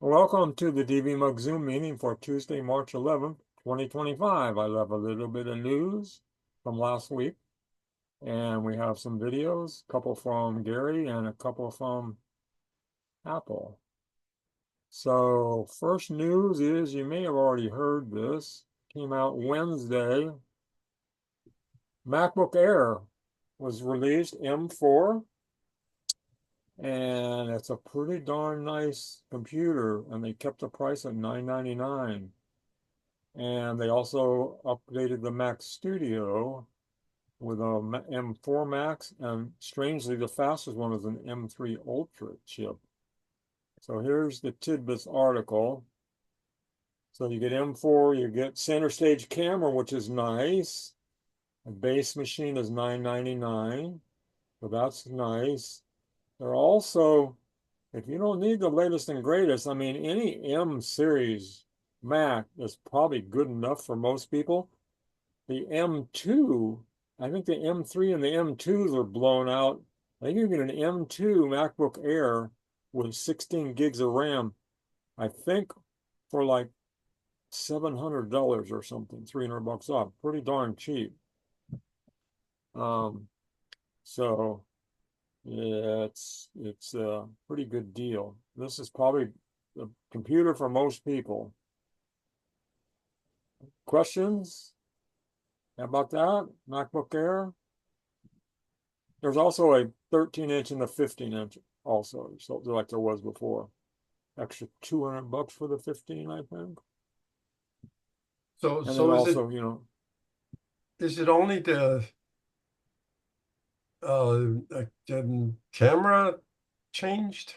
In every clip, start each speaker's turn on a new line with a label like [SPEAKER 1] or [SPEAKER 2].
[SPEAKER 1] Welcome to the DVMUG Zoom meeting for Tuesday, March 11th, 2025. I have a little bit of news from last week, and we have some videos, a couple from Gary and a couple from Apple. So first news is, you may have already heard this, came out Wednesday. MacBook Air was released, M4. And it's a pretty darn nice computer, and they kept the price at $999. And they also updated the Mac Studio with a M4 Max, and strangely, the fastest one is an M3 Ultra chip. So here's the Tidbits article. So you get M4, you get center stage camera, which is nice. The base machine is $999, so that's nice. They're also, if you don't need the latest and greatest, I mean, any M series Mac is probably good enough for most people. The M2, I think the M3 and the M2s are blown out. I think you get an M2 MacBook Air with 16 gigs of RAM, I think for like $700 or something, 300 bucks off. Pretty darn cheap. So yeah, it's a pretty good deal. This is probably the computer for most people. Questions about that MacBook Air? There's also a 13-inch and a 15-inch also, so like there was before. Extra 200 bucks for the 15, I think.
[SPEAKER 2] So,
[SPEAKER 1] And then
[SPEAKER 2] so is it
[SPEAKER 1] also, you know,
[SPEAKER 2] is it only the camera changed?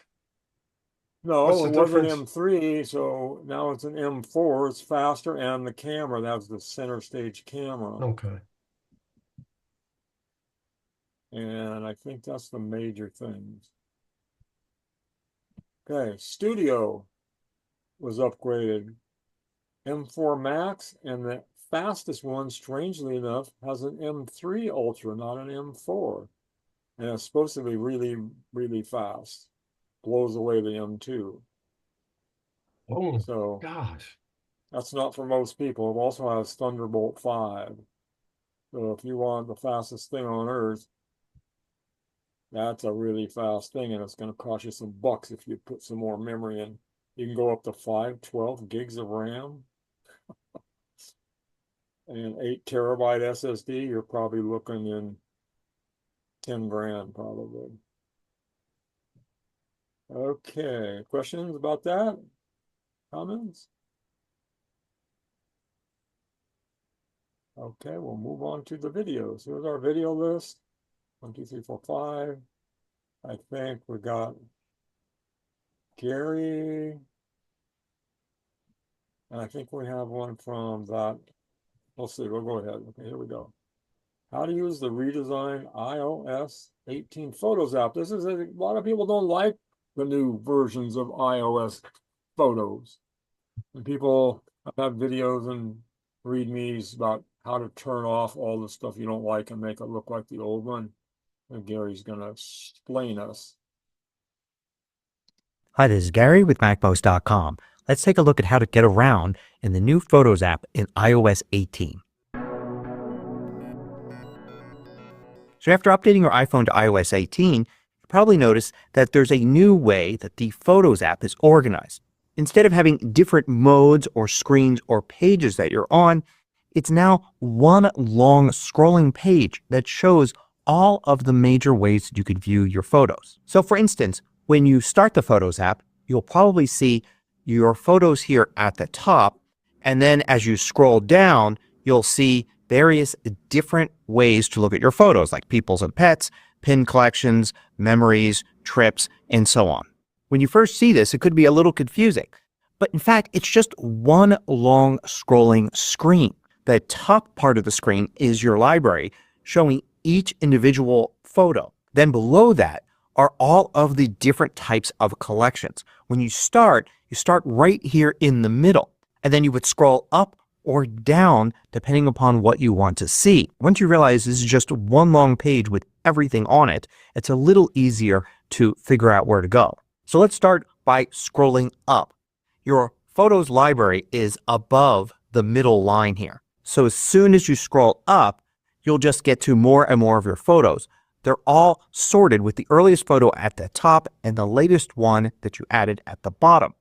[SPEAKER 2] What's
[SPEAKER 1] no,
[SPEAKER 2] the
[SPEAKER 1] it was an
[SPEAKER 2] difference?
[SPEAKER 1] M3, so now it's an M4. It's faster, and the camera, that's the center stage camera.
[SPEAKER 2] Okay.
[SPEAKER 1] And I think that's the major things. Okay, Studio was upgraded. M4 Max, and the fastest one, strangely enough, has an M3 Ultra, not an M4. And it's supposed to be really, really fast. Blows away the M2.
[SPEAKER 2] Oh
[SPEAKER 1] So
[SPEAKER 2] gosh.
[SPEAKER 1] that's not for most people. It also has Thunderbolt 5. So if you want the fastest thing on earth, that's a really fast thing, and it's going to cost you some bucks if you put some more memory in. You can go up to 512 gigs of RAM and 8 terabyte SSD. You're probably looking in 10 grand, probably. Okay, questions about that? Comments? Okay, we'll move on to the videos. Here's our video list. 1, 2, 3, 4, 5. I think we got Gary. And I think we have one from that. We'll see. We'll go ahead. Okay, here we go. How to use the redesigned iOS 18 Photos app. This is a lot of people don't like the new versions of iOS Photos. And people have had videos and readmes about how to turn off all the stuff you don't like and make it look like the old one. And Gary's going to explain us.
[SPEAKER 3] Hi, this is Gary with MacMost.com. Let's take a look at how to get around in the new Photos app in iOS 18. So after updating your iPhone to iOS 18, you probably noticed that there's a new way that the Photos app is organized. Instead of having different modes or screens or pages that you're on, it's now one long scrolling page that shows all of the major ways that you could view your photos. So for instance, when you start the Photos app, you'll probably see your photos here at the top, and then as you scroll down, you'll see various different ways to look at your photos, like people's and pets, pin collections, memories, trips, and so on. When you first see this, it could be a little confusing, but in fact, it's just one long scrolling screen. The top part of the screen is your library, showing each individual photo. Then below that are all of the different types of collections. When you start right here in the middle, and then you would scroll up or down depending upon what you want to see. Once you realize this is just one long page with everything on it, it's a little easier to figure out where to go. So let's start by scrolling up. your photos library is above the middle line here. So as soon as you scroll up, you'll just get to more and more of your photos. They're all sorted with the earliest photo at the top and the latest one that you added at the bottom.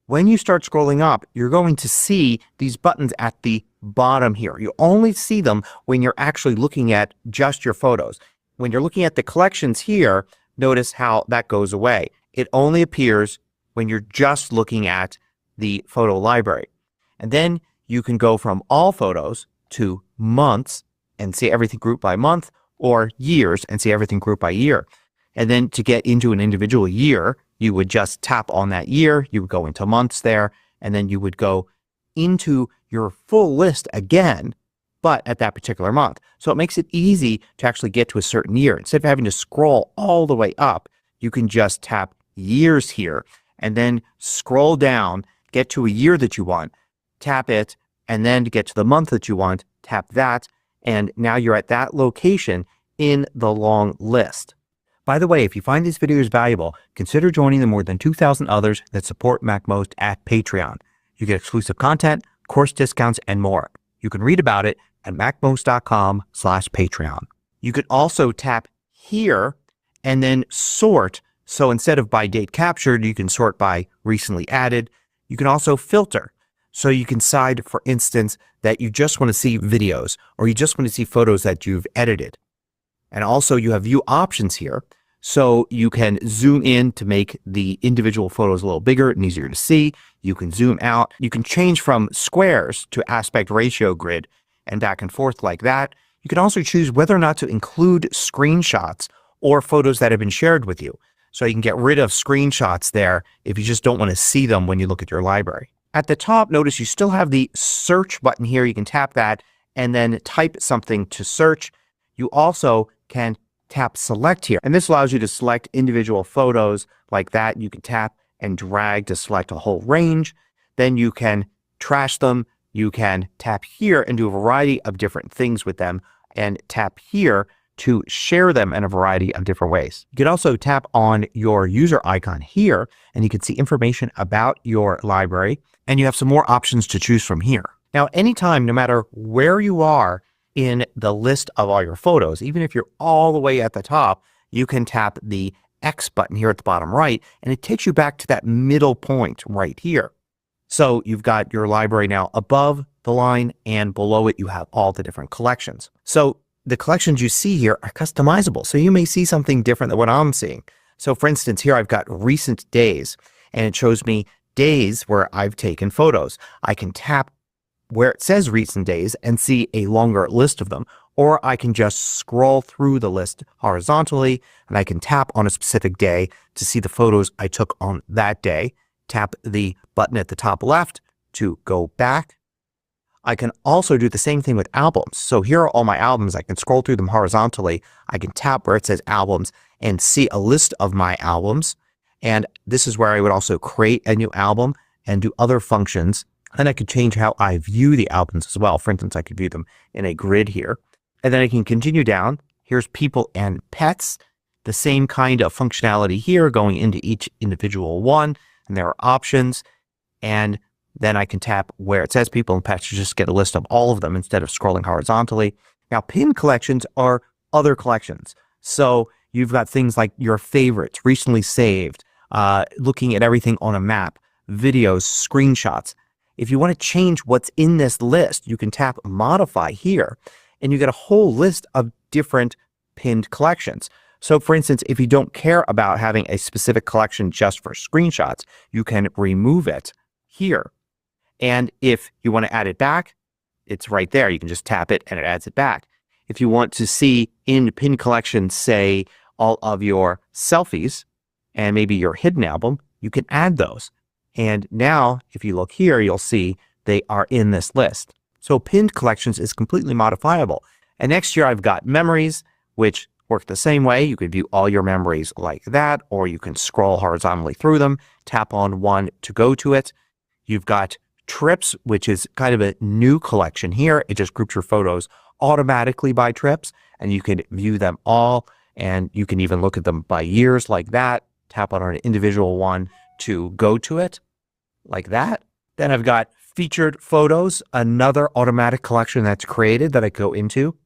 [SPEAKER 3] When you start scrolling up, you're going to see these buttons at the bottom here. You only see them when you're actually looking at just your photos. When you're looking at the collections here, notice how that goes away. It only appears when you're just looking at the photo library. And then you can go from all photos to months and see everything grouped by month, or years and see everything grouped by year. And then to get into an individual year, you would just tap on that year, you would go into months there, and then you would go into your full list again, but at that particular month. So it makes it easy to actually get to a certain year. Instead of having to scroll all the way up, you can just tap years here and then scroll down, get to a year that you want, tap it, and then to get to the month that you want, tap that, and now you're at that location in the long list. By the way, if you find these videos valuable, consider joining the more than 2,000 others that support MacMost at Patreon. You get exclusive content, course discounts, and more. You can read about it at macmost.com/Patreon. You could also tap here and then sort. So instead of by date captured, you can sort by recently added. You can also filter. So you can decide, for instance, that you just want to see videos or you just want to see photos that you've edited. And also you have view options here. So you can zoom in to make the individual photos a little bigger and easier to see. You can zoom out. You can change from squares to aspect ratio grid and back and forth like that. You can also choose whether or not to include screenshots or photos that have been shared with you. So you can get rid of screenshots there if you just don't want to see them when you look at your library. At the top, notice you still have the search button here. You can tap that and then type something to search. You also can tap select here, and this allows you to select individual photos like that. You can tap and drag to select a whole range. Then you can trash them. You can tap here and do a variety of different things with them, and tap here to share them in a variety of different ways. You can also tap on your user icon here and you can see information about your library, and you have some more options to choose from here. Now anytime, no matter where you are in the list of all your photos, even if you're all the way at the top, you can tap the X button here at the bottom right and it takes you back to that middle point right here. So you've got your library now above the line, and below it you have all the different collections. So the collections you see here are customizable. So you may see something different than what I'm seeing. So for instance, here I've got recent days and it shows me days where I've taken photos. I can tap where it says recent days and see a longer list of them, or I can just scroll through the list horizontally and I can tap on a specific day to see the photos I took on that day. Tap the button at the top left to go back. I can also do the same thing with albums. So here are all my albums. I can scroll through them horizontally. I can tap where it says albums and see a list of my albums. And this is where I would also create a new album and do other functions. And I could change how I view the albums as well. For instance, I could view them in a grid here. And then I can continue down. Here's people and pets. The same kind of functionality here going into each individual one. And there are options. And then I can tap where it says people and pets to just get a list of all of them instead of scrolling horizontally. Now pinned collections are other collections. So you've got things like your favorites, recently saved, looking at everything on a map, videos, screenshots. If you want to change what's in this list, you can tap modify here and you get a whole list of different pinned collections. So for instance, if you don't care about having a specific collection just for screenshots, you can remove it here. And if you want to add it back, it's right there. You can just tap it and it adds it back. If you want to see in pinned collections, say all of your selfies and maybe your hidden album, you can add those. And now if you look here, you'll see they are in this list. So pinned collections is completely modifiable. And next here I've got memories, which work the same way. You could view all your memories like that, or you can scroll horizontally through them, tap on one to go to it. You've got trips, which is kind of a new collection here. It just groups your photos automatically by trips, and you can view them all, and you can even look at them by years like that. Tap on an individual one to go to it. like that. Then I've got featured photos, another automatic collection that's created that I go into.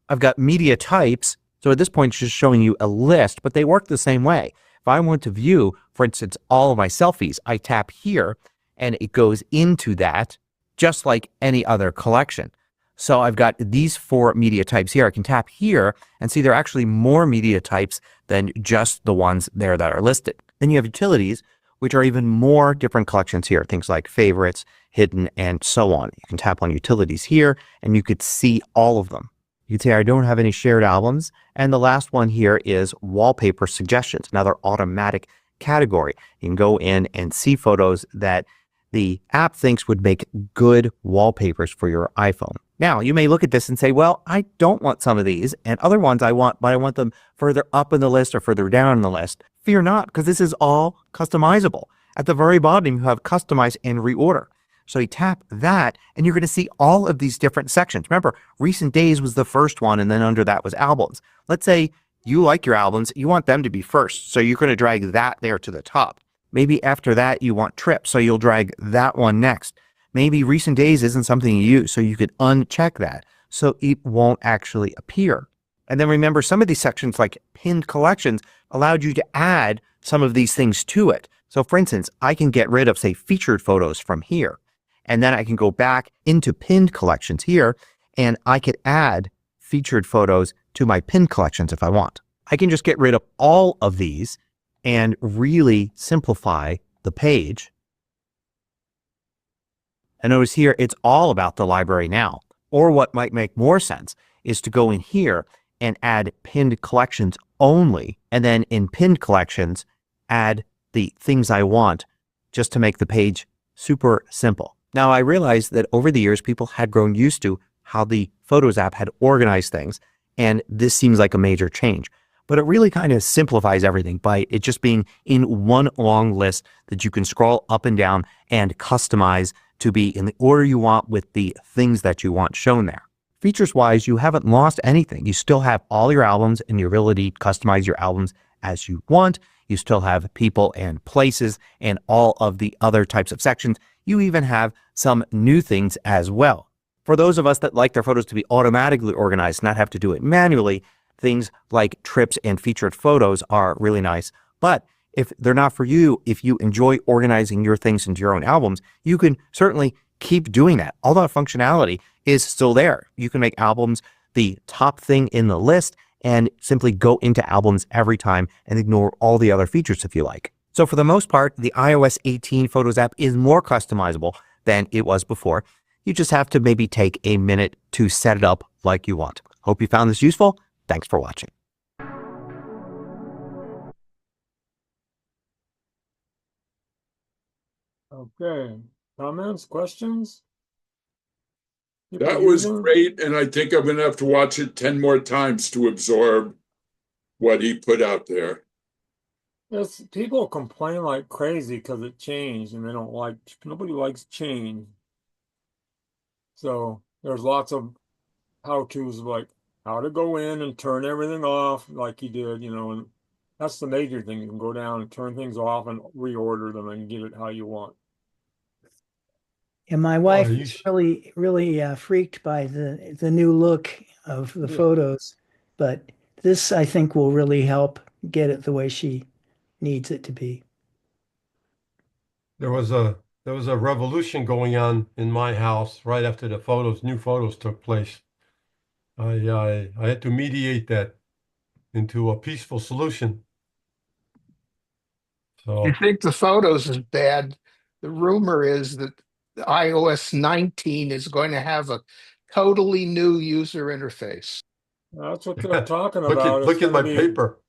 [SPEAKER 3] I've got media types. So at this point, it's just showing you a list, but they work the same way. If I want to view, for instance, all of my selfies, I tap here and it goes into that just like any other collection. So I've got these 4 media types here. I can tap here and see there are actually more media types than just the ones there that are listed. Then you have utilities, which are even more different collections here. Things like favorites, hidden, and so on. You can tap on utilities here and you could see all of them. You can see I don't have any shared albums. And the last one here is wallpaper suggestions, another automatic category. You can go in and see photos that the app thinks would make good wallpapers for your iPhone. Now, you may look at this and say, well, I don't want some of these and other ones I want, but I want them further up in the list or further down in the list. Fear not, because this is all customizable. At the very bottom, you have customize and reorder. So you tap that and you're going to see all of these different sections. Remember, recent days was the first one and then under that was albums. Let's say you like your albums, you want them to be first. So you're going to drag that there to the top. Maybe after that you want trips, so you'll drag that one next. Maybe recent days isn't something you use, so you could uncheck that so it won't actually appear. And then remember, some of these sections like pinned collections allowed you to add some of these things to it. So for instance, I can get rid of, say, featured photos from here. And then I can go back into pinned collections here and I could add featured photos to my pinned collections if I want. I can just get rid of all of these and really simplify the page. And notice here it's all about the library now. Or what might make more sense is to go in here and add pinned collections only, and then in pinned collections add the things I want just to make the page super simple. Now I realize that over the years people had grown used to how the Photos app had organized things, and this seems like a major change. But it really kind of simplifies everything by it just being in one long list that you can scroll up and down and customize to be in the order you want with the things that you want shown there. Features wise, you haven't lost anything. You still have all your albums and your ability to customize your albums as you want. You still have people and places and all of the other types of sections. You even have some new things as well. For those of us that like their photos to be automatically organized, not have to do it manually, things like trips and featured photos are really nice. But if they're not for you, if you enjoy organizing your things into your own albums, you can certainly keep doing that. All that functionality is still there. You can make albums the top thing in the list and simply go into albums every time and ignore all the other features if you like. So for the most part, the iOS 18 Photos app is more customizable than it was before. You just have to maybe take a minute to set it up like you want. Hope you found this useful. Thanks for watching.
[SPEAKER 1] Okay. Comments, questions?
[SPEAKER 4] That was great, and I think I'm going to have to watch it 10 more times to absorb what he put out there.
[SPEAKER 1] Yes, people complain like crazy because it changed and they don't like, nobody likes change. So there's lots of how-tos like how to go in and turn everything off like he did, and that's the major thing. You can go down and turn things off and reorder them and get it how you want.
[SPEAKER 5] And my wife is really, really freaked by the new look of the photos, but this I think will really help get it the way she needs it to be.
[SPEAKER 2] There was a revolution going on in my house right after the new photos took place. I had to mediate that into a peaceful solution. So
[SPEAKER 6] I think the photos is bad. The rumor is that the iOS 19 is going to have a totally new user interface.
[SPEAKER 1] That's what they're talking about.
[SPEAKER 2] Look at my paper.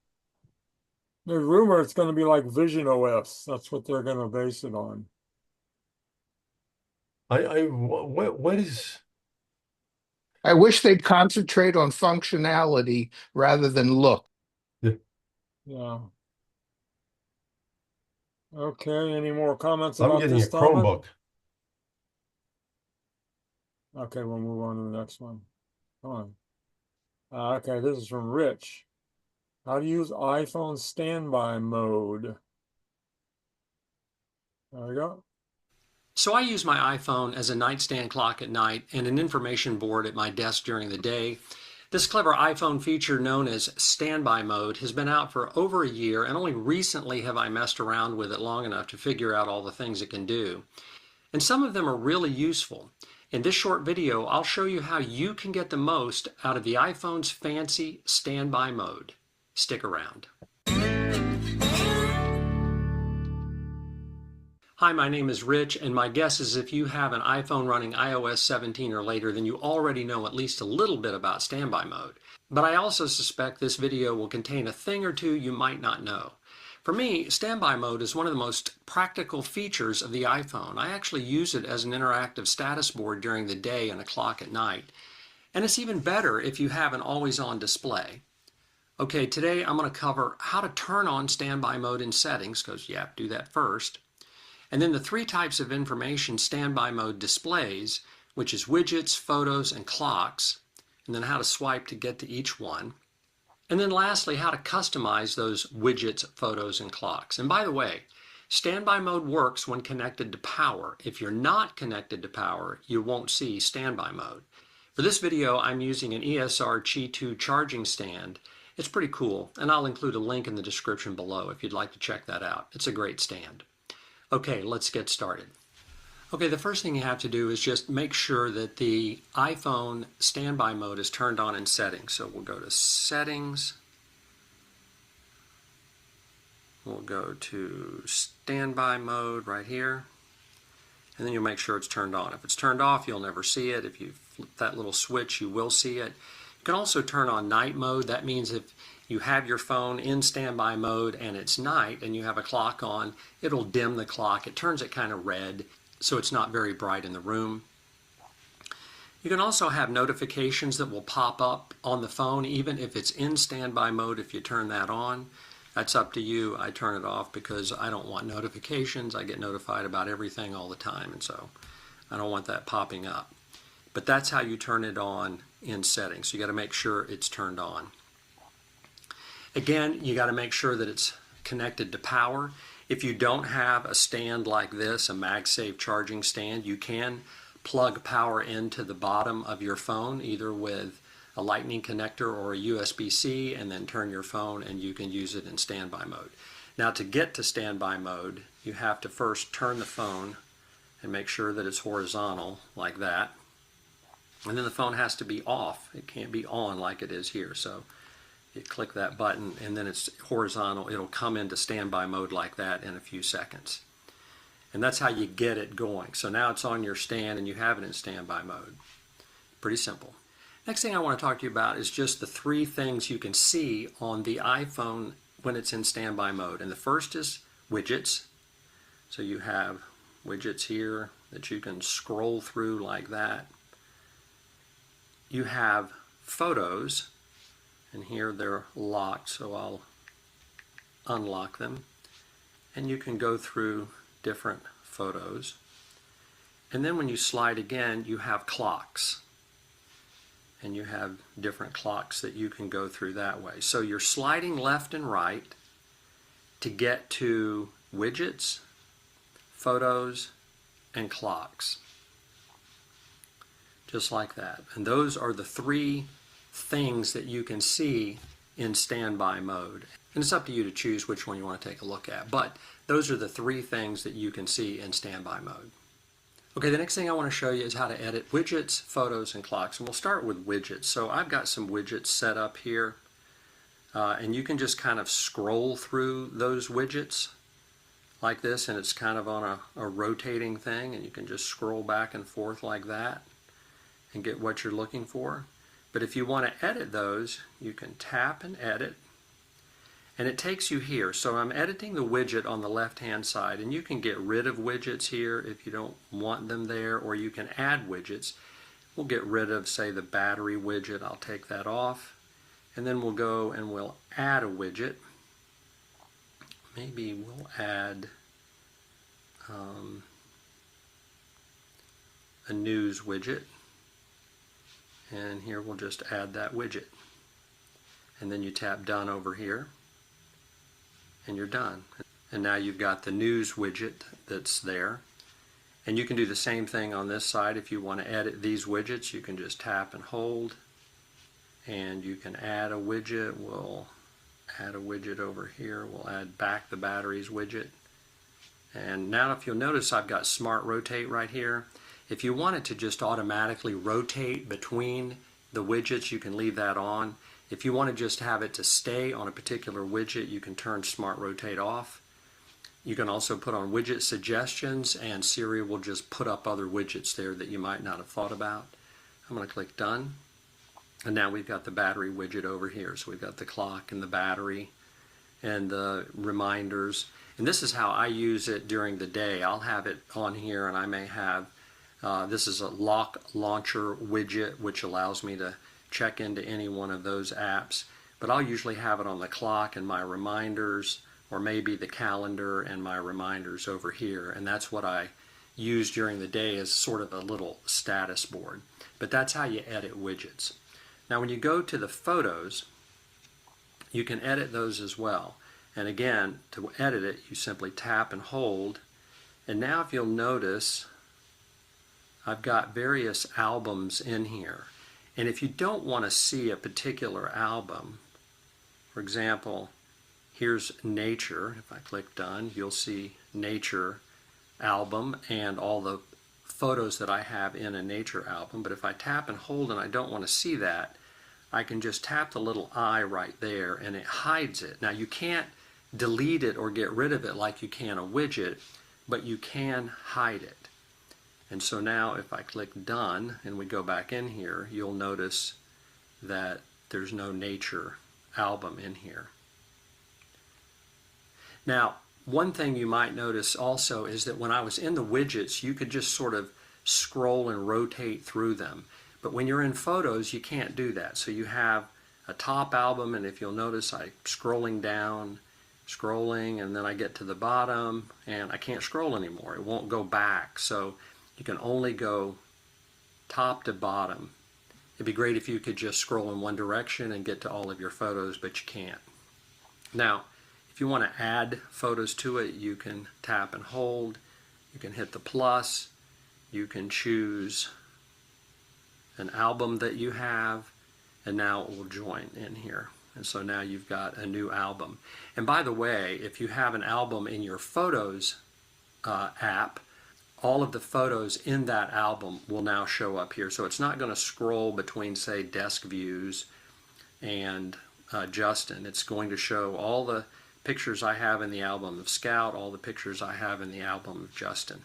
[SPEAKER 1] The rumor it's going to be like Vision OS. That's what they're going to base it on.
[SPEAKER 2] What is?
[SPEAKER 6] I wish they'd concentrate on functionality rather than look.
[SPEAKER 1] Yeah. Okay, any more comments
[SPEAKER 2] I'm
[SPEAKER 1] about
[SPEAKER 2] getting
[SPEAKER 1] this
[SPEAKER 2] a
[SPEAKER 1] topic?
[SPEAKER 2] Chromebook.
[SPEAKER 1] Okay, we'll move on to the next one. Come on. Okay, this is from Rich. How to use iPhone standby mode. There we go.
[SPEAKER 7] So I use my iPhone as a nightstand clock at night and an information board at my desk during the day. This clever iPhone feature known as standby mode has been out for over a year, and only recently have I messed around with it long enough to figure out all the things it can do. And some of them are really useful. In this short video, I'll show you how you can get the most out of the iPhone's fancy standby mode. Stick around. Hi, my name is Rich, and my guess is if you have an iPhone running iOS 17 or later, then you already know at least a little bit about standby mode. But I also suspect this video will contain a thing or two you might not know. For me, standby mode is one of the most practical features of the iPhone. I actually use it as an interactive status board during the day and a clock at night. And it's even better if you have an always-on display. Okay, today I'm going to cover how to turn on standby mode in settings, because you have to do that first. And then the three types of information standby mode displays, which is widgets, photos, and clocks, and then how to swipe to get to each one. And then lastly, how to customize those widgets, photos, and clocks. And by the way, standby mode works when connected to power. If you're not connected to power, you won't see standby mode. For this video, I'm using an ESR Qi 2 charging stand. It's pretty cool, and I'll include a link in the description below if you'd like to check that out. It's a great stand. Okay, let's get started. Okay, the first thing you have to do is just make sure that the iPhone standby mode is turned on in settings. So we'll go to settings. We'll go to standby mode right here. And then you'll make sure it's turned on. If it's turned off, you'll never see it. If you flip that little switch, you will see it. You can also turn on night mode. That means if you have your phone in standby mode and it's night and you have a clock on, it'll dim the clock. It turns it kind of red, so it's not very bright in the room. You can also have notifications that will pop up on the phone even if it's in standby mode if you turn that on. That's up to you. I turn it off because I don't want notifications. I get notified about everything all the time, and so I don't want that popping up. But that's how you turn it on in settings. So you got to make sure it's turned on. Again, you got to make sure that it's connected to power. If you don't have a stand like this, a MagSafe charging stand, you can plug power into the bottom of your phone, either with a lightning connector or a USB-C, and then turn your phone and you can use it in standby mode. Now, to get to standby mode, you have to first turn the phone and make sure that it's horizontal like that. And then the phone has to be off. It can't be on like it is here. So you click that button and then it's horizontal. It'll come into standby mode like that in a few seconds. And that's how you get it going. So now it's on your stand and you have it in standby mode. Pretty simple. Next thing I want to talk to you about is just the three things you can see on the iPhone when it's in standby mode. And the first is widgets. So you have widgets here that you can scroll through like that. You have photos, and here they're locked, so I'll unlock them. And you can go through different photos. And then when you slide again, you have clocks. And you have different clocks that you can go through that way. So you're sliding left and right to get to widgets, photos, and clocks. Just like that. And those are the three things that you can see in standby mode. And it's up to you to choose which one you want to take a look at. But those are the three things that you can see in standby mode. Okay, the next thing I want to show you is how to edit widgets, photos, and clocks. And we'll start with widgets. So I've got some widgets set up here. And you can just kind of scroll through those widgets like this. And it's kind of on a rotating thing. And you can just scroll back and forth like that and get what you're looking for. But if you want to edit those, you can tap and edit. And it takes you here. So I'm editing the widget on the left-hand side, and you can get rid of widgets here if you don't want them there, or you can add widgets. We'll get rid of, say, the battery widget. I'll take that off. And then we'll go and we'll add a widget. Maybe we'll add a news widget. And here we'll just add that widget. And then you tap done over here. And you're done. And now you've got the news widget that's there. And you can do the same thing on this side. If you want to edit these widgets, you can just tap and hold, and you can add a widget. We'll add a widget over here. We'll add back the batteries widget. And now if you'll notice, I've got Smart Rotate right here. If you want it to just automatically rotate between the widgets, you can leave that on. If you want to just have it to stay on a particular widget, you can turn Smart Rotate off. You can also put on widget suggestions, and Siri will just put up other widgets there that you might not have thought about. I'm going to click Done. And now we've got the battery widget over here. So we've got the clock and the battery and the reminders. And this is how I use it during the day. I'll have it on here, and I may have, this is a lock launcher widget, which allows me to check into any one of those apps. But I'll usually have it on the clock and my reminders, or maybe the calendar and my reminders over here. And that's what I use during the day as sort of a little status board. But that's how you edit widgets. Now when you go to the photos, you can edit those as well. And again, to edit it, you simply tap and hold. And now if you'll notice, I've got various albums in here. And if you don't want to see a particular album, for example, here's Nature. If I click Done, you'll see Nature album and all the photos that I have in a Nature album. But if I tap and hold and I don't want to see that, I can just tap the little eye right there and it hides it. Now you can't delete it or get rid of it like you can a widget, but you can hide it. And so now if I click Done and we go back in here, you'll notice that there's no Nature album in here. Now, one thing you might notice also is that when I was in the widgets, you could just sort of scroll and rotate through them. But when you're in photos, you can't do that. So you have a top album, and if you'll notice, I'm scrolling down, scrolling, and then I get to the bottom, and I can't scroll anymore. It won't go back. So you can only go top to bottom. It'd be great if you could just scroll in one direction and get to all of your photos, but you can't. Now, if you want to add photos to it, you can tap and hold. You can hit the plus. You can choose an album that you have, and now it will join in here. And so now you've got a new album. And by the way, if you have an album in your Photos app, all of the photos in that album will now show up here. So it's not going to scroll between, say, Desk Views and Justin. It's going to show all the pictures I have in the album of Scout, all the pictures I have in the album of Justin.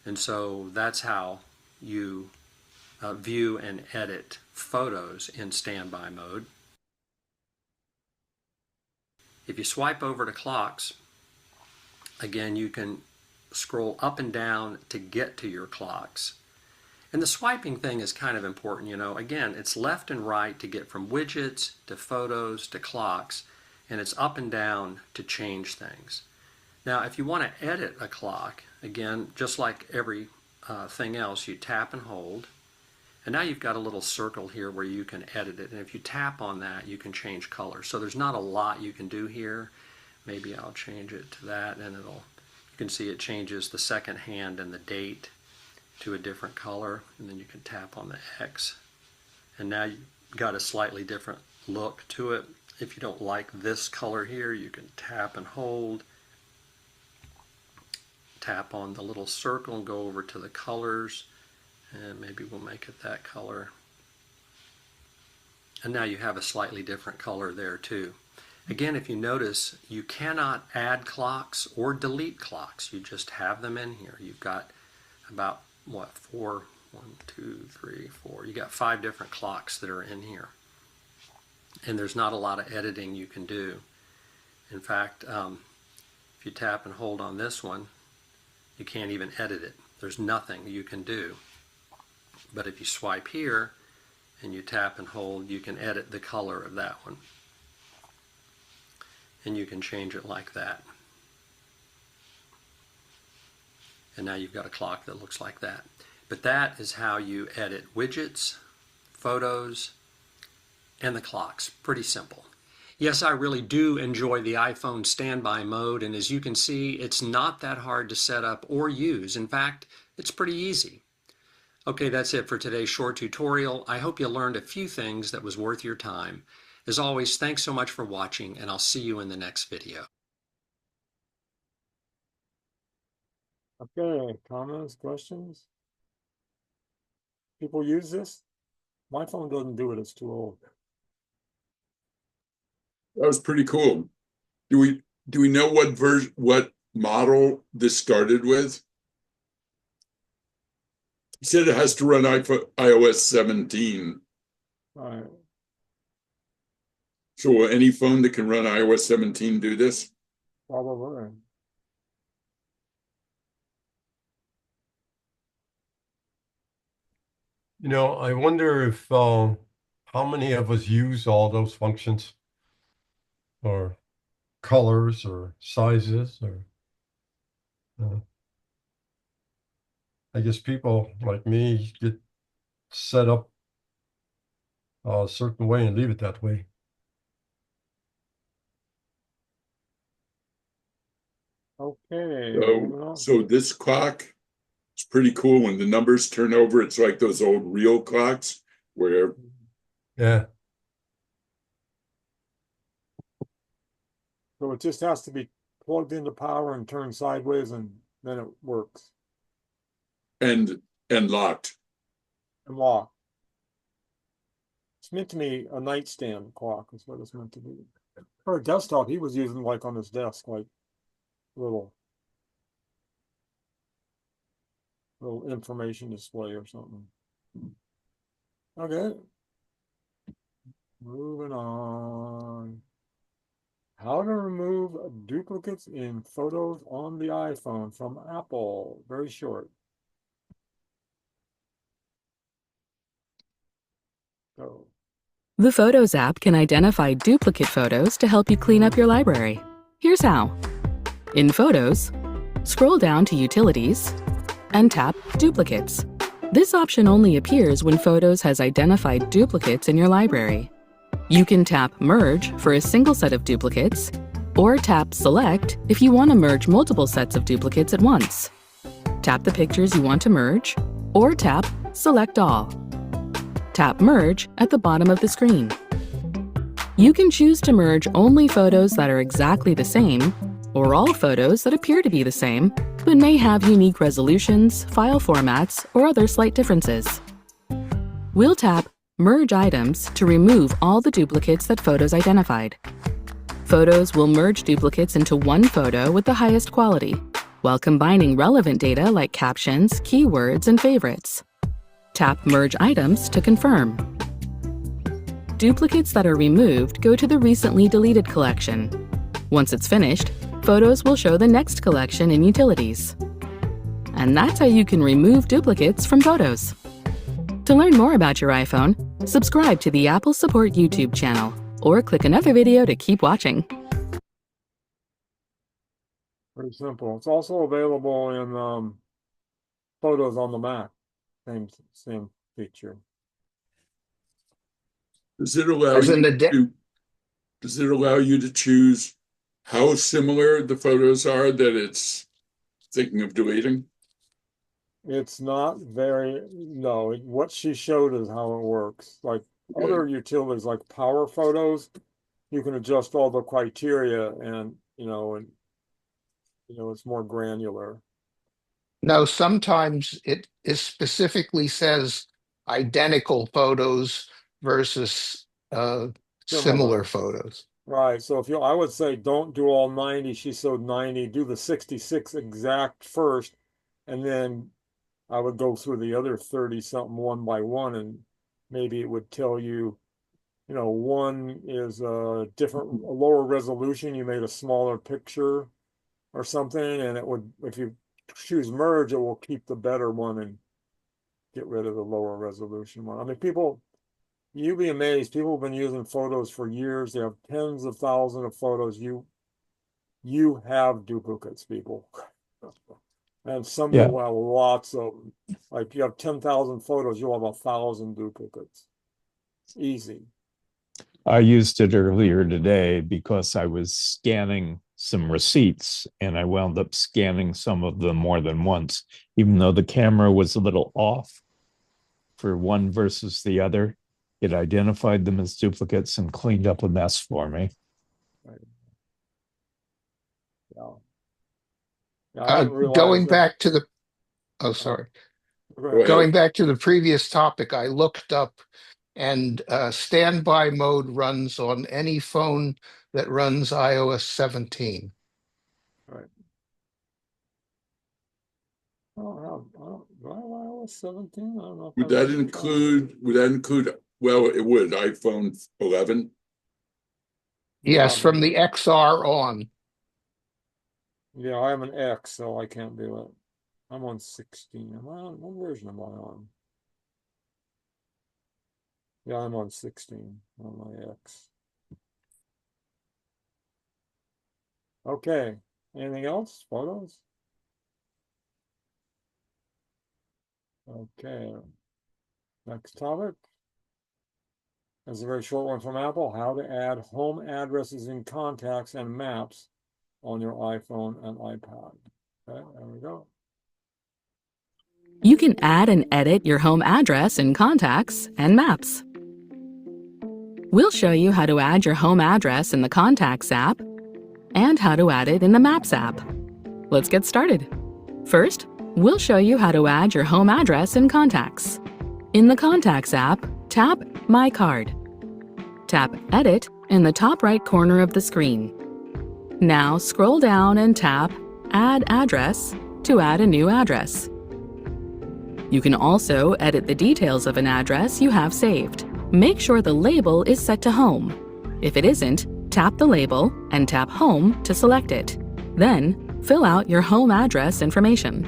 [SPEAKER 7] And so that's how you view and edit photos in standby mode. If you swipe over to clocks, again, you can scroll up and down to get to your clocks. And the swiping thing is kind of important, you know. Again, it's left and right to get from widgets to photos to clocks, and it's up and down to change things. Now, if you want to edit a clock, again, just like every thing else, you tap and hold. And now you've got a little circle here where you can edit it. And if you tap on that, you can change color. So there's not a lot you can do here. Maybe I'll change it to that, and you can see it changes the second hand and the date to a different color. And then you can tap on the X. And now you've got a slightly different look to it. If you don't like this color here, you can tap and hold. Tap on the little circle and go over to the colors. And maybe we'll make it that color. And now you have a slightly different color there too. Again, if you notice, you cannot add clocks or delete clocks. You just have them in here. You've got about, what, 4, 1, 2, 3, 4. You got 5 different clocks that are in here. And there's not a lot of editing you can do. In fact, if you tap and hold on this one, you can't even edit it. There's nothing you can do. But if you swipe here and you tap and hold, you can edit the color of that one. And you can change it like that. And now you've got a clock that looks like that. But that is how you edit widgets, photos, and the clocks. Pretty simple. Yes, I really do enjoy the iPhone standby mode, and as you can see, it's not that hard to set up or use. In fact, It's pretty easy. Okay, that's it for today's short tutorial. I hope you learned a few things that was worth your time. As always, thanks so much for watching, and I'll see you in the next video.
[SPEAKER 1] Okay, comments, questions? People use this? My phone doesn't do it, it's too old.
[SPEAKER 4] That was pretty cool. Do we know what model this started with? He said it has to run iOS 17.
[SPEAKER 1] All right.
[SPEAKER 4] So will any phone that can run iOS 17 do this?
[SPEAKER 1] Probably.
[SPEAKER 2] You know, I wonder if how many of us use all those functions, or colors, or sizes, or I guess people like me get set up a certain way and leave it that way.
[SPEAKER 1] Okay.
[SPEAKER 4] So this clock is pretty cool. When the numbers turn over, it's like those old real clocks where
[SPEAKER 2] Yeah.
[SPEAKER 1] So it just has to be plugged into power and turned sideways, and then it works.
[SPEAKER 4] And locked.
[SPEAKER 1] And locked. It's meant to be a nightstand clock, is what it's meant to be. For a desktop, he was using like on his desk, like little information display or something. Okay. Moving on. How to remove duplicates in photos on the iPhone from Apple. Very short. So.
[SPEAKER 8] The Photos app can identify duplicate photos to help you clean up your library. Here's how. In Photos, scroll down to Utilities and tap Duplicates. This option only appears when Photos has identified duplicates in your library. You can tap Merge for a single set of duplicates, or tap Select if you want to merge multiple sets of duplicates at once. Tap the pictures you want to merge, or tap Select All. Tap Merge at the bottom of the screen. You can choose to merge only photos that are exactly the same, or all photos that appear to be the same, but may have unique resolutions, file formats, or other slight differences. We'll tap Merge Items to remove all the duplicates that Photos identified. Photos will merge duplicates into one photo with the highest quality, while combining relevant data like captions, keywords, and favorites. Tap Merge Items to confirm. Duplicates that are removed go to the recently deleted collection. Once it's finished, Photos will show the next collection in Utilities. And that's how you can remove duplicates from Photos. To learn more about your iPhone, subscribe to the Apple Support YouTube channel, or click another video to keep watching.
[SPEAKER 1] Pretty simple. It's also available in Photos on the Mac. Same feature.
[SPEAKER 4] Does it allow you to choose how similar the photos are that it's thinking of deleting?
[SPEAKER 1] It's not very, no, what she showed is how it works. Like other utilities like Power Photos, you can adjust all the criteria and it's more granular.
[SPEAKER 6] No, sometimes it specifically says identical photos versus similar photos.
[SPEAKER 1] Right. So I would say don't do all 90. She showed 90. Do the 66 exact first, and then I would go through the other 30 something one by one, and maybe it would tell you, one is a lower resolution. You made a smaller picture or something, and it would, if you choose merge, it will keep the better one and get rid of the lower resolution one. I mean, you'd be amazed. People have been using Photos for years. They have tens of thousands of photos. You have duplicates, people. And some people have lots of them. Like you have 10,000 photos, you'll have 1,000 duplicates. It's easy.
[SPEAKER 9] I used it earlier today because I was scanning some receipts, and I wound up scanning some of them more than once, even though the camera was a little off for one versus the other. It identified them as duplicates and cleaned up a mess for me.
[SPEAKER 1] Yeah. Yeah, I didn't realize
[SPEAKER 6] Going
[SPEAKER 1] that.
[SPEAKER 6] back to the, oh, sorry. Going back to the previous topic, I looked up, and standby mode runs on any phone that runs iOS 17.
[SPEAKER 1] Right. Oh, do I have iOS 17? I don't know.
[SPEAKER 4] Would that include, well, it would, iPhone 11?
[SPEAKER 6] Yes,
[SPEAKER 1] Yeah,
[SPEAKER 6] from the XR on.
[SPEAKER 1] Yeah, I have an X, so I can't do it. I'm on 16. Am I on, what version am I on? Yeah, I'm on 16 on my X. Okay. Anything else? Photos? Okay. Next topic. This is a very short one from Apple. How to add home addresses in contacts and maps on your iPhone and iPad. Okay, there we go.
[SPEAKER 8] You can add and edit your home address in Contacts and Maps. We'll show you how to add your home address in the Contacts app and how to add it in the Maps app. Let's get started. First, we'll show you how to add your home address in Contacts. In the Contacts app, tap My Card. Tap Edit in the top right corner of the screen. Now scroll down and tap Add Address to add a new address. You can also edit the details of an address you have saved. Make sure the label is set to Home. If it isn't, tap the label and tap Home to select it. Then, fill out your home address information.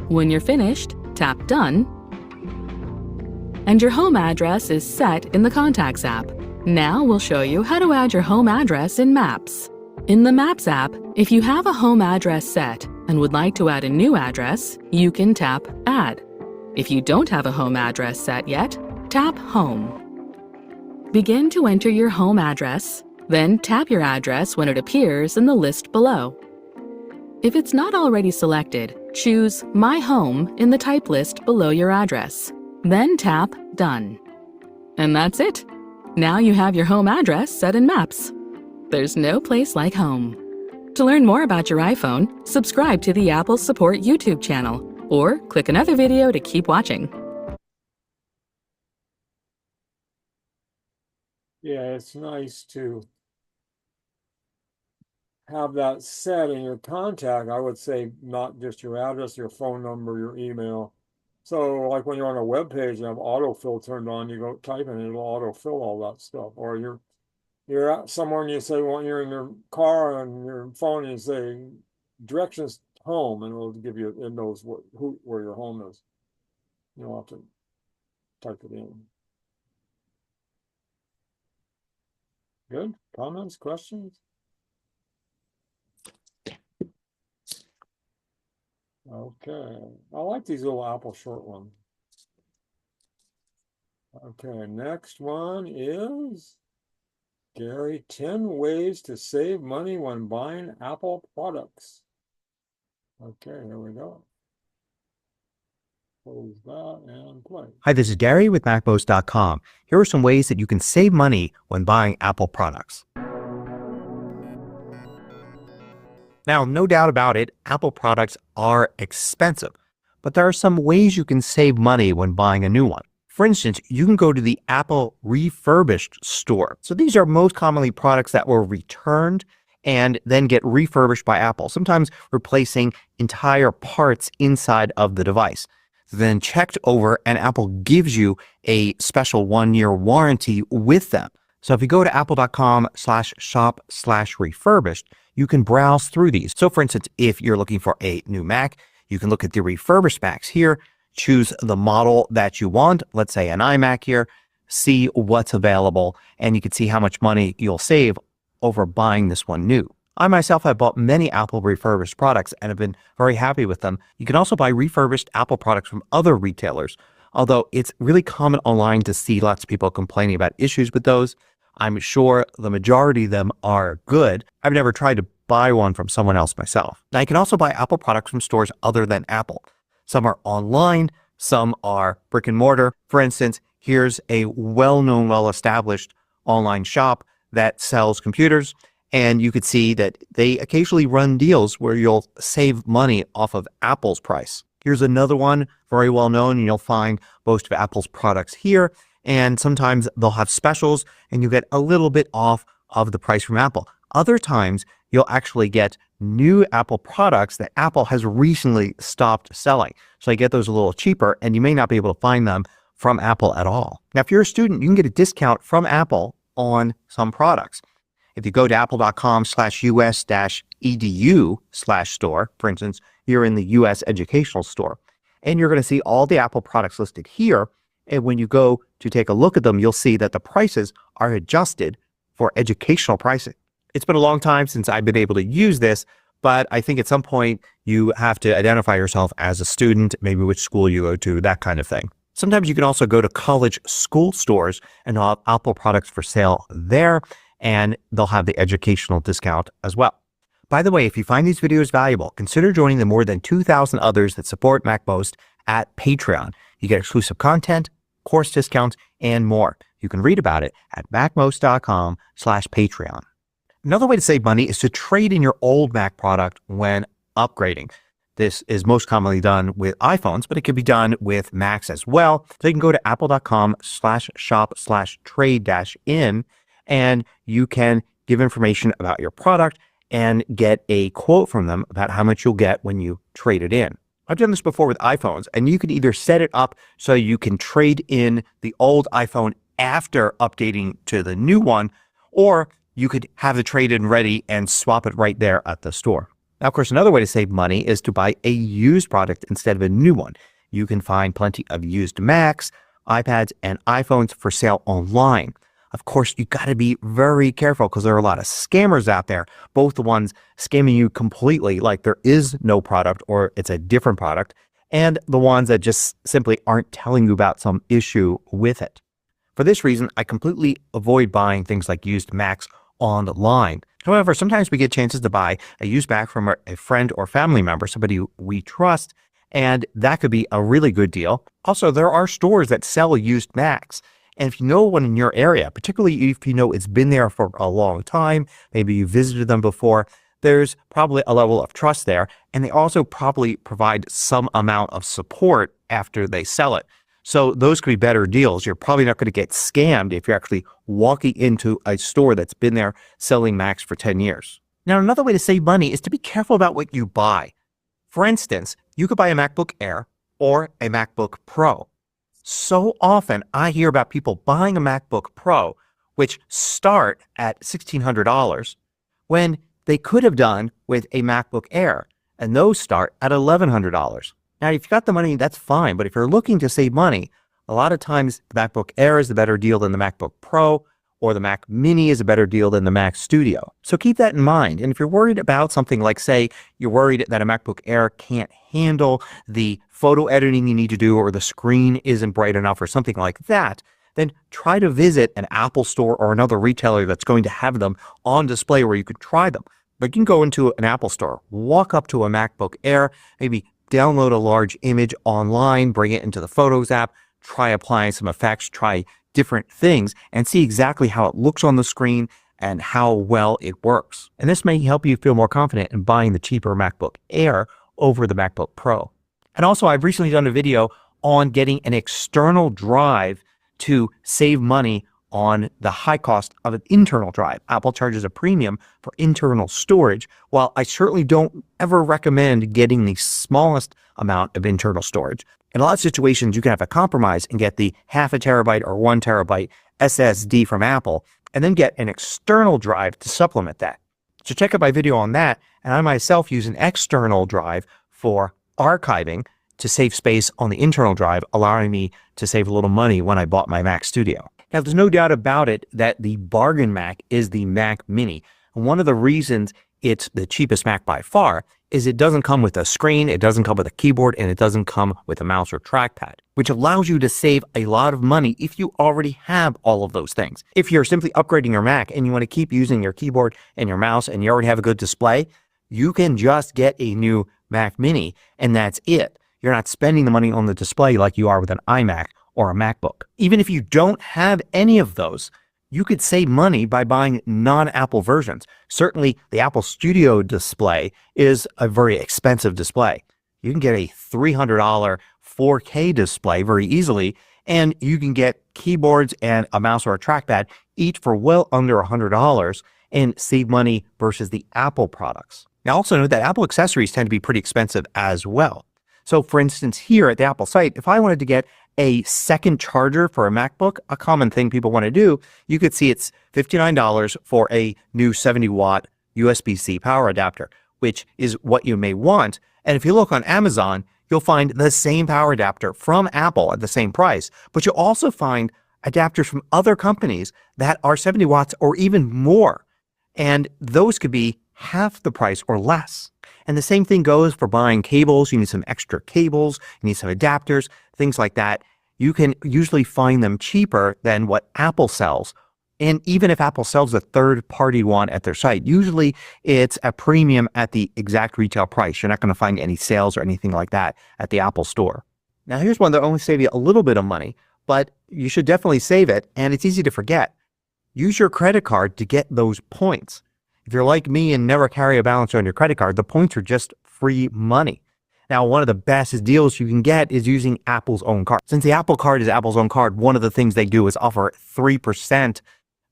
[SPEAKER 8] When you're finished, tap Done, and your home address is set in the Contacts app. Now we'll show you how to add your home address in Maps. In the Maps app, if you have a home address set and would like to add a new address, you can tap Add. If you don't have a home address set yet, tap Home. Begin to enter your home address, then tap your address when it appears in the list below. If it's not already selected, choose My Home in the type list below your address. Then tap Done. And that's it. Now you have your home address set in Maps. There's no place like home. To learn more about your iPhone, subscribe to the Apple Support YouTube channel or click another video to keep watching.
[SPEAKER 1] Yeah, it's nice to have that set in your contact. I would say not just your address, your phone number, your email. So like when you're on a web page and have autofill turned on, you go type in, it'll autofill all that stuff. Or you're out somewhere and you say, well, you're in your car on your phone and you say directions home, and it'll give you, it knows where your home is. You don't have to type it in. Good. Comments, questions? Okay. I like these little Apple short ones. Okay, next one is Gary, 10 ways to save money when buying Apple products. Okay, here we go. Close that and play.
[SPEAKER 3] Hi, this is Gary with MacBoast.com. Here are some ways that you can save money when buying Apple products. Now, no doubt about it, Apple products are expensive, but there are some ways you can save money when buying a new one. For instance, you can go to the Apple refurbished store. So these are most commonly products that were returned and then get refurbished by Apple, sometimes replacing entire parts inside of the device. Then checked over, and Apple gives you a special 1-year warranty with them. So if you go to apple.com/shop/refurbished, you can browse through these. So for instance, if you're looking for a new Mac, you can look at the refurbished Macs here, choose the model that you want, let's say an iMac here, see what's available, and you can see how much money you'll save over buying this one new. I myself have bought many Apple refurbished products and have been very happy with them. You can also buy refurbished Apple products from other retailers although it's really common online to see lots of people complaining about issues with those. I'm sure the majority of them are good. I've never tried to buy one from someone else myself. Now, you can also buy Apple products from stores other than Apple. Some are online, some are brick and mortar. For instance, here's a well-known, well-established online shop that sells computers, and you could see that they occasionally run deals where you'll save money off of Apple's price. Here's another one, very well known, and you'll find most of Apple's products here. And sometimes they'll have specials and you get a little bit off of the price from Apple. Other times you'll actually get new Apple products that Apple has recently stopped selling. So you get those a little cheaper and you may not be able to find them from Apple at all. Now, if you're a student, you can get a discount from Apple on some products. If you go to apple.com/us-edu/store, for instance, you're in the US educational store, and you're going to see all the Apple products listed here. And when you go to take a look at them, you'll see that the prices are adjusted for educational pricing. It's been a long time since I've been able to use this, but I think at some point you have to identify yourself as a student, maybe which school you go to, that kind of thing. Sometimes you can also go to college school stores and they'll have Apple products for sale there, and they'll have the educational discount as well. By the way, if you find these videos valuable, consider joining the more than 2,000 others that support MacMost at Patreon. You get exclusive content, course discounts, and more. You can read about it at macmost.com/Patreon. Another way to save money is to trade in your old Mac product when upgrading. This is most commonly done with iPhones, but it can be done with Macs as well. So you can go to apple.com/shop/trade-in, and you can give information about your product and get a quote from them about how much you'll get when you trade it in. I've done this before with iPhones, and you can either set it up so you can trade in the old iPhone after updating to the new one, or you could have the trade-in ready and swap it right there at the store. Now, of course, another way to save money is to buy a used product instead of a new one. You can find plenty of used Macs, iPads, and iPhones for sale online. Of course, you got to be very careful because there are a lot of scammers out there, both the ones scamming you completely like there is no product or it's a different product, and the ones that just simply aren't telling you about some issue with it. For this reason, I completely avoid buying things like used Macs online. However, sometimes we get chances to buy a used Mac from a friend or family member, somebody we trust, and that could be a really good deal. Also, there are stores that sell used Macs. And if you know one in your area, particularly if you know it's been there for a long time, maybe you visited them before, there's probably a level of trust there. And they also probably provide some amount of support after they sell it. So those could be better deals. You're probably not going to get scammed if you're actually walking into a store that's been there selling Macs for 10 years. Now, another way to save money is to be careful about what you buy. For instance, you could buy a MacBook Air or a MacBook Pro. So often I hear about people buying a MacBook Pro, which start at $1,600, when they could have done with a MacBook Air, and those start at $1,100. Now, if you've got the money, that's fine. But if you're looking to save money, a lot of times the MacBook Air is the better deal than the MacBook Pro, or the Mac Mini is a better deal than the Mac Studio. So keep that in mind. And if you're worried about something like, say, you're worried that a MacBook Air can't handle the photo editing you need to do, or the screen isn't bright enough, or something like that, then try to visit an Apple store or another retailer that's going to have them on display where you could try them. But you can go into an Apple store, walk up to a MacBook Air, maybe download a large image online, bring it into the Photos app, try applying some effects, try different things, and see exactly how it looks on the screen and how well it works. And this may help you feel more confident in buying the cheaper MacBook Air over the MacBook Pro. And also, I've recently done a video on getting an external drive to save money on the high cost of an internal drive. Apple charges a premium for internal storage, while I certainly don't ever recommend getting the smallest amount of internal storage. In a lot of situations, you can have a compromise and get the 0.5 terabyte or 1 terabyte SSD from Apple, and then get an external drive to supplement that. So check out my video on that, and I myself use an external drive for archiving to save space on the internal drive, allowing me to save a little money when I bought my Mac Studio. Now, there's no doubt about it that the bargain Mac is the Mac Mini. And one of the reasons it's the cheapest Mac by far is it doesn't come with a screen, it doesn't come with a keyboard, and it doesn't come with a mouse or trackpad, which allows you to save a lot of money if you already have all of those things. If you're simply upgrading your Mac and you want to keep using your keyboard and your mouse and you already have a good display, you can just get a new Mac Mini and that's it. You're not spending the money on the display like you are with an iMac or a MacBook. Even if you don't have any of those, you could save money by buying non-Apple versions. Certainly, the Apple Studio display is a very expensive display. You can get a $300 4K display very easily, and you can get keyboards and a mouse or a trackpad each for well under $100 and save money versus the Apple products. Now, also note that Apple accessories tend to be pretty expensive as well. So, for instance, here at the Apple site, if I wanted to get a second charger for a MacBook, a common thing people want to do, you could see it's $59 for a new 70-watt USB-C power adapter, which is what you may want. And if you look on Amazon, you'll find the same power adapter from Apple at the same price, but you'll also find adapters from other companies that are 70 watts or even more. And those could be half the price or less. And the same thing goes for buying cables. You need some extra cables, you need some adapters, things like that. You can usually find them cheaper than what Apple sells. And even if Apple sells a third-party one at their site, usually it's a premium at the exact retail price. You're not going to find any sales or anything like that at the Apple store. Now here's one that only save you a little bit of money, but you should definitely save it, and it's easy to forget. Use your credit card to get those points. If you're like me and never carry a balance on your credit card, the points are just free money. Now, one of the best deals you can get is using Apple's own card. Since the Apple Card is Apple's own card, one of the things they do is offer 3%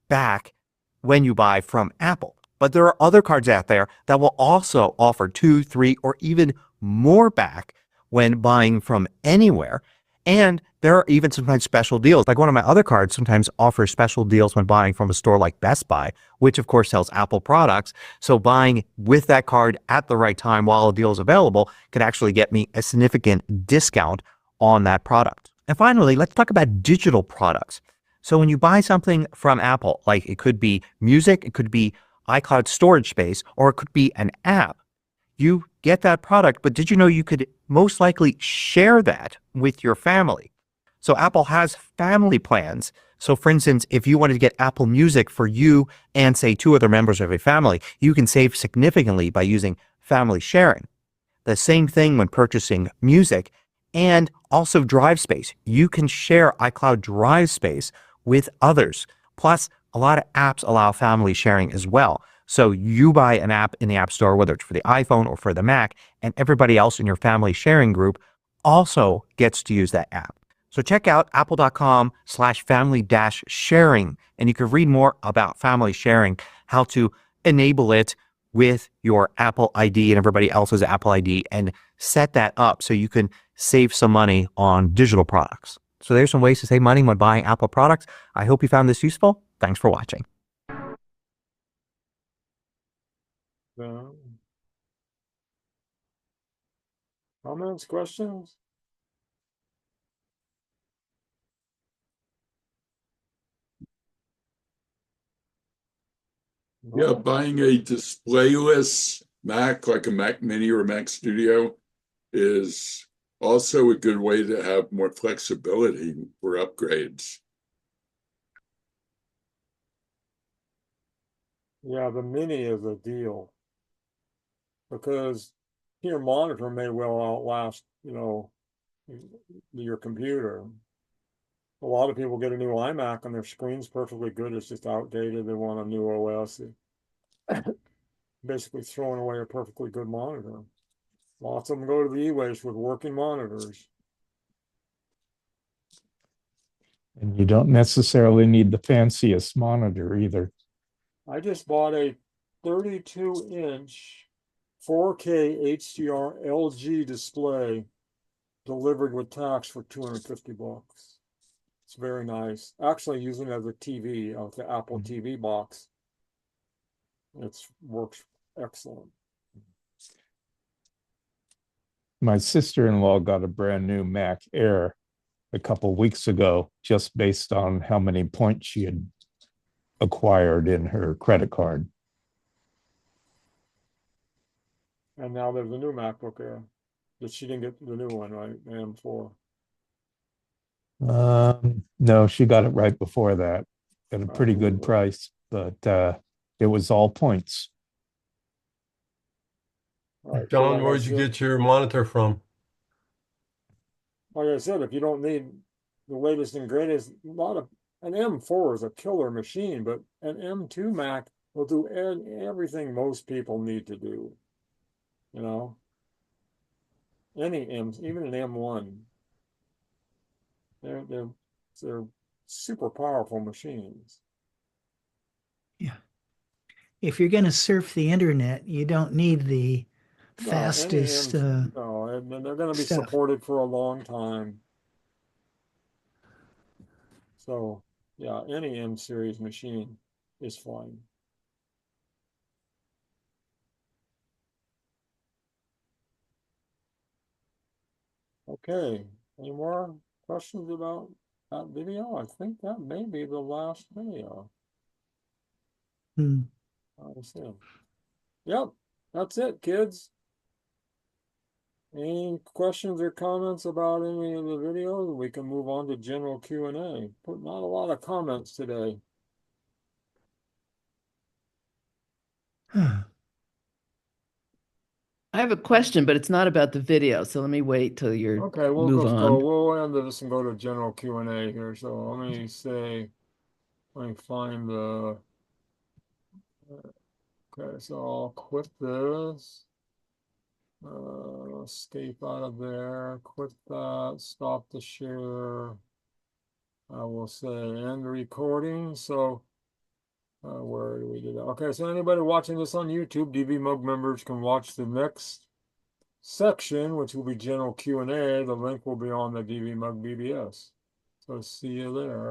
[SPEAKER 3] back when you buy from Apple. But there are other cards out there that will also offer 2, 3, or even more back when buying from anywhere. And there are even sometimes special deals. Like one of my other cards sometimes offers special deals when buying from a store like Best Buy, which of course sells Apple products. So buying with that card at the right time while a deal is available could actually get me a significant discount on that product. And finally, let's talk about digital products. So when you buy something from Apple, like it could be music, it could be iCloud storage space, or it could be an app, you get that product, but did you know you could most likely share that with your family? So Apple has family plans. So for instance, if you wanted to get Apple Music for you and say 2 other members of a family, you can save significantly by using family sharing. The same thing when purchasing music and also drive space. You can share iCloud drive space with others. Plus, a lot of apps allow family sharing as well. So you buy an app in the App Store, whether it's for the iPhone or for the Mac, and everybody else in your family sharing group also gets to use that app. So check out apple.com/family-sharing, and you can read more about family sharing, how to enable it with your Apple ID and everybody else's Apple ID, and set that up so you can save some money on digital products. So there's some ways to save money when buying Apple products. I hope you found this useful. Thanks for watching.
[SPEAKER 1] Comments, questions?
[SPEAKER 4] Yeah, buying a displayless Mac like a Mac Mini or Mac Studio is also a good way to have more flexibility for upgrades.
[SPEAKER 1] Yeah, the Mini is a deal because your monitor may well outlast, your computer. A lot of people get a new iMac and their screen's perfectly good. It's just outdated. They want a new OS. Basically throwing away a perfectly good monitor. Lots of them go to the e-waste with working monitors.
[SPEAKER 9] And you don't necessarily need the fanciest monitor either.
[SPEAKER 1] I just bought a 32-inch 4K HDR LG display delivered with tax for $250. It's very nice. Actually, using it as a TV, the Apple TV box. It works excellent.
[SPEAKER 9] My sister-in-law got a brand new Mac Air a couple weeks ago, just based on how many points she had acquired in her credit card.
[SPEAKER 1] And now there's a new MacBook Air. But she didn't get the new one, right? M4.
[SPEAKER 9] No, she got it right before that at a pretty good
[SPEAKER 1] Unbelievable.
[SPEAKER 9] price, but it was all points.
[SPEAKER 1] All right, so
[SPEAKER 2] John,
[SPEAKER 1] like I
[SPEAKER 2] where'd you
[SPEAKER 1] said,
[SPEAKER 2] get your monitor from?
[SPEAKER 1] if you don't need the latest and greatest, an M4 is a killer machine, but an M2 Mac will do everything most people need to do. You know, any M's, even an M1, they're super powerful machines.
[SPEAKER 5] Yeah. If you're going to surf the internet, you don't need the
[SPEAKER 1] No, any M,
[SPEAKER 5] fastest
[SPEAKER 1] no, and they're going to be
[SPEAKER 5] stuff.
[SPEAKER 1] supported for a long time. So, yeah, any M series machine is fine. Okay, any more questions about that video? I think that may be the last video.
[SPEAKER 5] Hmm.
[SPEAKER 1] I see. Yep, that's it, kids. Any questions or comments about any of the videos? We can move on to general Q&A. Not a lot of comments today.
[SPEAKER 5] Huh.
[SPEAKER 10] I have a question, but it's not about the video. So let me wait till you're
[SPEAKER 1] Okay,
[SPEAKER 10] move on.
[SPEAKER 1] we'll end this and go to general Q&A here. So let me find the, okay, so I'll quit this. Escape out of there, quit that, stop the share. I will say end recording. So where do we do that? Okay, so anybody watching this on YouTube, DVMUG members can watch the next section, which will be general Q&A. The link will be on the DVMUG BBS. So see you there.